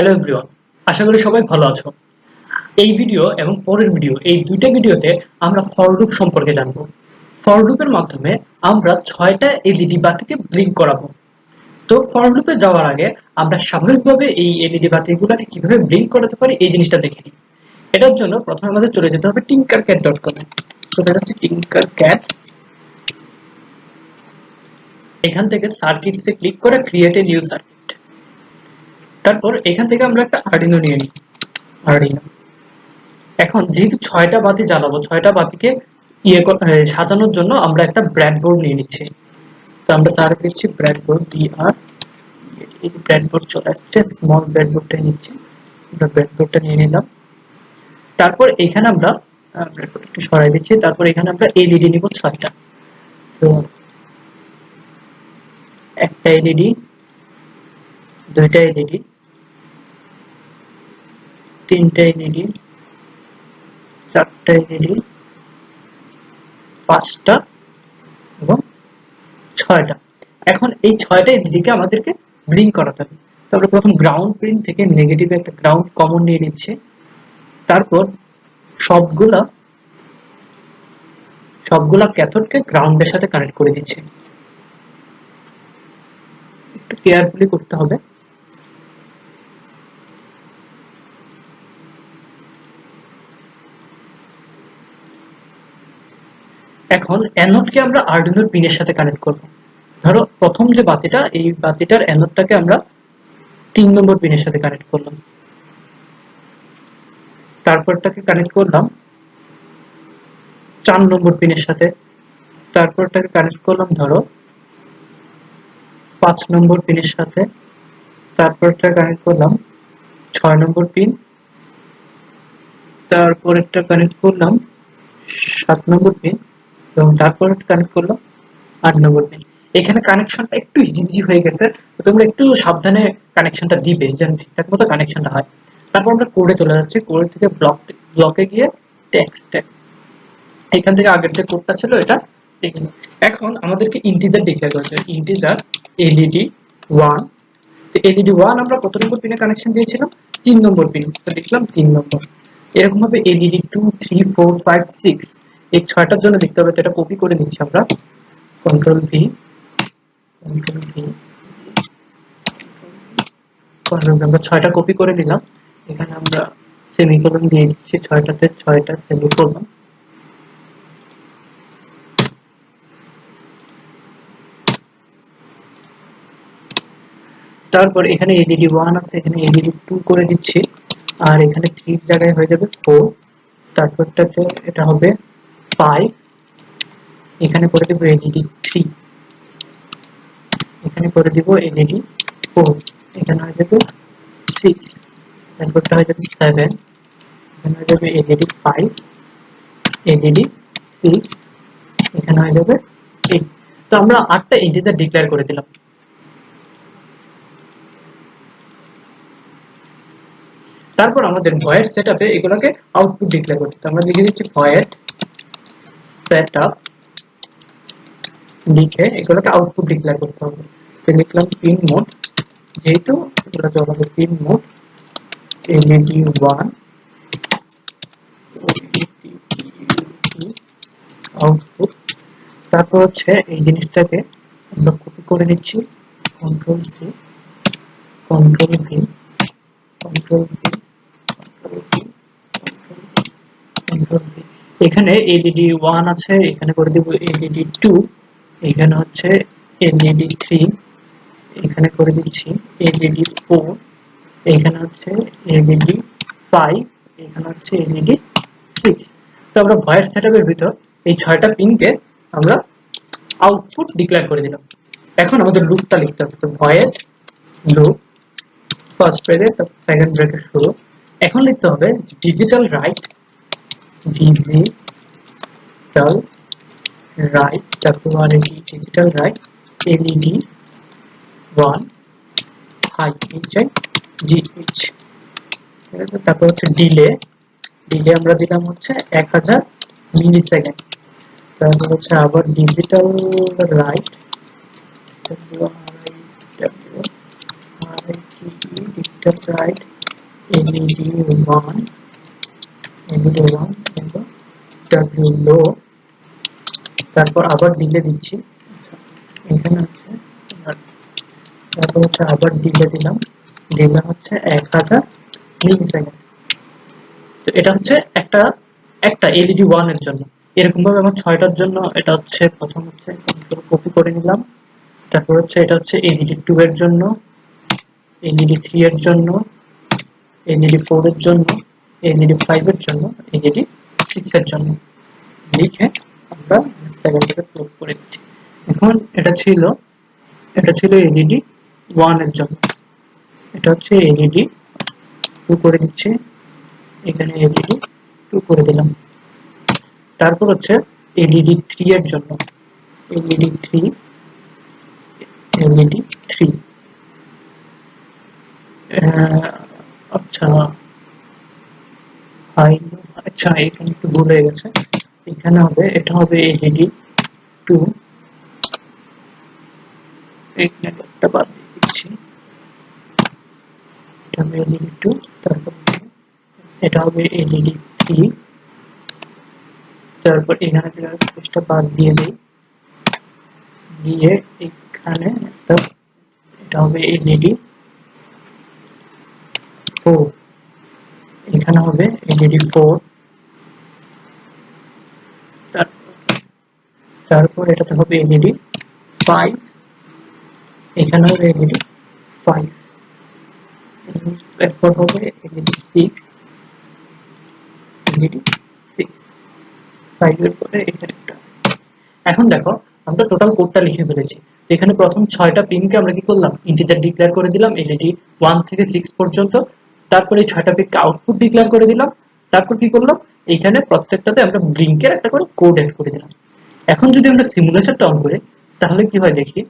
Hello everyone, আশা করি সবাই ভালো আছো। এই ভিডিও এবং পরের ভিডিও, এই দুইটা ভিডিওতে আমরা ফর লুপ সম্পর্কে জানব। ফর লুপের মাধ্যমে আমরা 6টা এলইডি বাতিকে ব্লিঙ্ক করাবো। তো ফর লুপে যাওয়ার আগে আমরা স্বাভাবিকভাবে এই এলইডি বাতিগুলোকে কিভাবে ব্লিঙ্ক করাতে পারি এই জিনিসটা দেখে নিই। এটার জন্য প্রথমে আমাদের চলে যেতে হবে tinkercad.com এ। চলে যাচ্ছি tinkercad, এখান থেকে সার্কিটসে ক্লিক করে ক্রিয়েট এ নিউ সার্কিট। তারপর এখান থেকে আমরা একটা আর্ডিনো নিয়ে নিই। আর্ডিনো এখন যেহেতু 6টা বাতি জ্বালাবো, 6টা বাতিকে সাজানোর জন্য আমরা একটা ব্রেডবোর্ড নিয়ে নিচ্ছি। তো আমরা সার্চ দিচ্ছি ব্রেডবোর্ড, বিআর, এই ব্রেডবোর্ড চলে আসছে, স্মল ব্রেডবোর্ডটা নিচ্ছি। আমরা ব্রেডবোর্ডটা নিয়ে নিলাম। তারপর এখানে আমরা ব্রেডবোর্ড একটু সরাই দিচ্ছি। তারপর এখানে আমরা এলইডি নিব 6টা। তো একটা এলইডি, দুইটা এলইডি, তিনটা এলইডি, চারটা এলইডি, 5টা এবং 6টা। এখন এই 6টা এলইডিকে আমাদেরকে ব্লিঙ্ক করাতে হবে। তো আমরা প্রথম গ্রাউন্ড পিন থেকে নেগেটিভে একটা গ্রাউন্ড কমন নিয়ে নিচ্ছি। তারপর সবগুলা ক্যাথোডকে গ্রাউন্ডের সাথে কানেক্ট করে দিচ্ছি। একটু কেয়ারফুলি করতে হবে। এখন অ্যানোডকে আমরা আরডুইনোর পিনের সাথে কানেক্ট করব। ধরো প্রথম যে বাতিটা, এই বাতিটার অ্যানোডটাকে আমরা 3 নম্বর পিনের সাথে কানেক্ট করলাম। তারপরটাকে কানেক্ট করলাম 4 নম্বর পিনের সাথে। তারপরটাকে কানেক্ট করলাম ধরো 5 নম্বর পিনের সাথে। তারপরটা কানেক্ট করলাম 6 নম্বর পিন। তারপরেরটা কানেক্ট করলাম 7 নম্বর পিন এবং তারপরেরটা কানেক্ট করলাম 8 নম্বর পিন। এখানে কানেকশনটা একটু হিজিবিজি হয়ে গেছে, তো তোমরা একটু সাবধানে কানেকশনটা দিবে যেন ঠিকঠাক মতো কানেকশনটা হয়। তারপর আমরা কোডে চলে যাচ্ছি। কোড থেকে ব্লকে গিয়ে টেক্সট, এখান থেকে আগের যে কোডটা ছিল এটা এখানে। এখন আমাদেরকে ইন্টিজার ডিক্লেয়ার করতে হবে। Integer LED 1। তো এলইডি 1 আমরা কত নম্বর পিনে কানেকশন দিয়েছিলাম? 3 নম্বর পিন। তো লিখলাম 3 নম্বর। এরকম ভাবে এলইডি 2, 3, 4, 5, 6 এই 6টার জন্য লিখতে হবে। তো এটা কপি করে নিচ্ছি আমরা, কন্ট্রোল ভি, কন্ট্রোল ভি, আমরা 6টা কপি করে নিলাম। এখানে আমরা সেমিকোলন দিয়ে দিচ্ছি 6টাতে, 6টা সেমিকোলন। তারপর এখানে এলইডি 1 আছে, এখানে এলইডি 2 করে দিচ্ছি। আর এখানে 3 এর জায়গায় হয়ে যাবে 4। তারপরটাতে এটা হবে 5। এখানে করে দেব এলইডি 3। এখানে করে দিব এলইডি 4। এখানে হয়ে যাবে 6। তারপরটা হয়ে যাবে 7। এখানে হয়ে যাবে এলইডি 5, এলইডি 6। এখানে হয়ে যাবে 8। তো আমরা 8টা ইন্টিজার ডিক্লেয়ার করে দিলাম। তারপর আমাদের ভয়েড সেটআপে এগুলোকে আউটপুট ডিক্লেয়ার করতে। আমরা লিখে দিচ্ছি ভয়েড সেটআপ, লিখে এগুলোকে আউটপুট ডিক্লেয়ার করতে হবে। তো লিখলাম পিন মোড, যেহেতু এগুলো চলবে পিন মোড এলইডি 1 আউটপুট। তারপর হচ্ছে এই জিনিসটাকে আমরা কপি করে নিচ্ছি, control C, control V, control V, control V, control V. এখানে এলইডি 1 আছে, এখানে করে দিব এলইডি 2। এখানে হচ্ছে এলইডি 3। এখানে করে দিচ্ছি এলইডি 4। এখানে হচ্ছে এলইডি 5। এখানে হচ্ছে এলইডি 6। তো আমরা ভয়েড সেটআপের ভিতর এই 6টা পিনকে আমরা আউটপুট ডিক্লেয়ার করে দিলাম। এখন আমাদের লুপটা লিখতে হবে। তো ভয়েড লুপ, ফার্স্ট ব্র্যাকেট তারপর সেকেন্ড ব্র্যাকেট শুরু। এখন লিখতে হবে ডিজিটাল রাইট, ডিজিটাল রাইট, তারপর আর এটি digital write LED 1 high H I. তারপর হচ্ছে ডিলে, ডিলে আমরা দিলাম হচ্ছে 1000 মিলি সেকেন্ড। তারপর হচ্ছে আবার digital right, digital right LED1 W low, তারপর আবার ডিলে দিচ্ছি। এখানে হচ্ছে তারপর হচ্ছে আবার ডিলে দিলাম, ডিলে হচ্ছে 1000 মিলি সেকেন্ড। তো এটা হচ্ছে একটা একটা LED1 এর জন্য। এরকম ভাবে আমার 6টার জন্য এটা হচ্ছে প্রথম হচ্ছে কপি করে নিলাম, তারপর হচ্ছে এটা হচ্ছে LED2 এর জন্য, LED3 এর জন্য, LED4 এর জন্য, LED5 এর জন্য, LED6 এর জন্য লিখে আমরা সেকেন্ডটাকে ক্লোজ করে দিচ্ছি। এখন এটা ছিল LED1 এর জন্য, এটা হচ্ছে LED2 করে দিচ্ছি, এখানে LED2 করে দিলাম। তারপর হচ্ছে LED3 এর জন্য, LED3 আচ্ছা আচ্ছা এখানে একটু ভুল হয়ে গেছে, এখানে হবে এটা হবে LED2, এখানে একটা বাদ দিয়ে দিচ্ছি, এটা হবে LED2, তারপর এটা হবে LED3, তারপর এখানে স্পেসটা বাদ দিয়ে দেই, দিয়ে এখানে একটা এটা হবে LED4, এখানে হবে LED4, তারপর এটাতে হবে LED5, এখানে হবে LED5, এরপর হবে LED6, 5 এর পরে এখানে একটা। এখন দেখো আমরা টোটাল কোডটা লিখে ফেলেছি। এখানে প্রথম 6টা পিনকে আমরা কি করলাম, ইন্টিজার ডিক্লেয়ার করে দিলাম LED1 থেকে 6 পর্যন্ত, তারপর এই 6টা পিনকে আউটপুট ডিক্লেয়ার করে দিলাম, তারপর কি করলাম, এখানে প্রত্যেকটাতে আমরা ব্লিঙ্কের একটা করে কোড এড করে দিলাম। এখন যদি আমরা সিমুলেশনটা অন করি তাহলে কি হয় দেখি,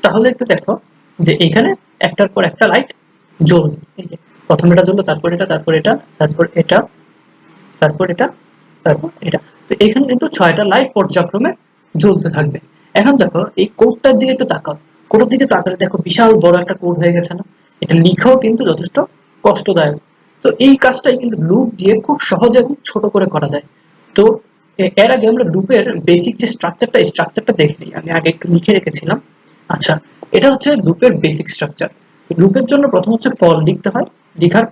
তাহলে একটু দেখো যে এখানে একটার পর একটা লাইট জ্বলবে, এই যে প্রথম এটা জ্বললো, তারপর এটা, তারপর এটা, তারপর এটা, তারপর এটা, তারপর এটা। তো এখানে কিন্তু 6টা লাইট পর্যায়ক্রমে জ্বলতে থাকবে। এখন দেখো এই কোডটার দিকে একটু তাকাও, কোডের দিকে তাকালে দেখো বিশাল বড় একটা কোড হয়ে গেছে না, এটা লিখাও কিন্তু যথেষ্ট কষ্টদায়ক। তো এই কাজটাই কিন্তু লুপ দিয়ে খুব সহজে এবং ছোট করে করা যায়। তো এর আগে আমরা লুপের বেসিক যে স্ট্রাকচারটা দেখে নিই, আমি আগে একটু লিখে রেখেছিলাম। আচ্ছা, এটা হচ্ছে লুপের বেসিক স্ট্রাকচার। লুপের জন্য প্রথম হচ্ছে ফর লিখতে হয়, লিখার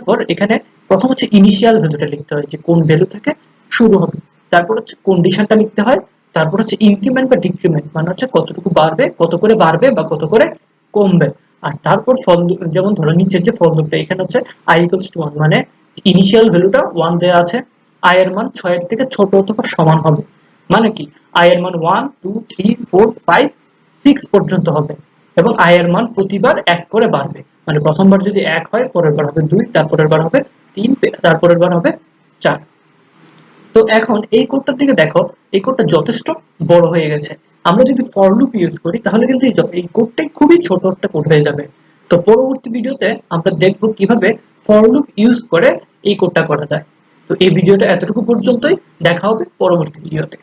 পর এখানে প্রথম হচ্ছে ইনিশিয়াল ভ্যালুটা লিখতে হয়, যে কোন ভ্যালু থেকে শুরু হবে, তারপর হচ্ছে কন্ডিশনটা লিখতে হয়, তারপর হচ্ছে ইনক্রিমেন্ট বা ডিক্রিমেন্ট মানে হচ্ছে কতটুকু বাড়বে, কত করে বাড়বে বা কত করে কমবে। আর তারপর ফর, যেমন ধরো নিচের যে ফর লুপটা, এখানে হচ্ছে i equals to 1 মানে ইনিশিয়াল ভ্যালুটা 1 দেওয়া আছে, i এর মান 6 এর থেকে ছোট অথবা সমান হবে, মানে কি i এর মান 1 2 3 4 5 6 পর্যন্ত হবে, এবং i এর মান প্রতিবার 1 করে বাড়বে, মানে প্রথমবার যদি 1 হয় পরের বার হবে 2, তারপরের বার হবে 3, তারপরের বার হবে 4। তো এখন এই কোডটার দিকে দেখো, এই কোডটা যথেষ্ট বড় হয়ে গেছে। আমরা যদি ফর লুপ ইউজ করি তাহলে কিন্তু এই কোডটাই খুবই ছোট একটা কোড হয়ে যাবে। তো পরবর্তী ভিডিওতে আমরা দেখব কিভাবে ফর লুপ ইউজ করে এই কোডটা করা যায়। তো এই ভিডিওটা এতটুকু পর্যন্তই, দেখা হবে পরবর্তী ভিডিওতে।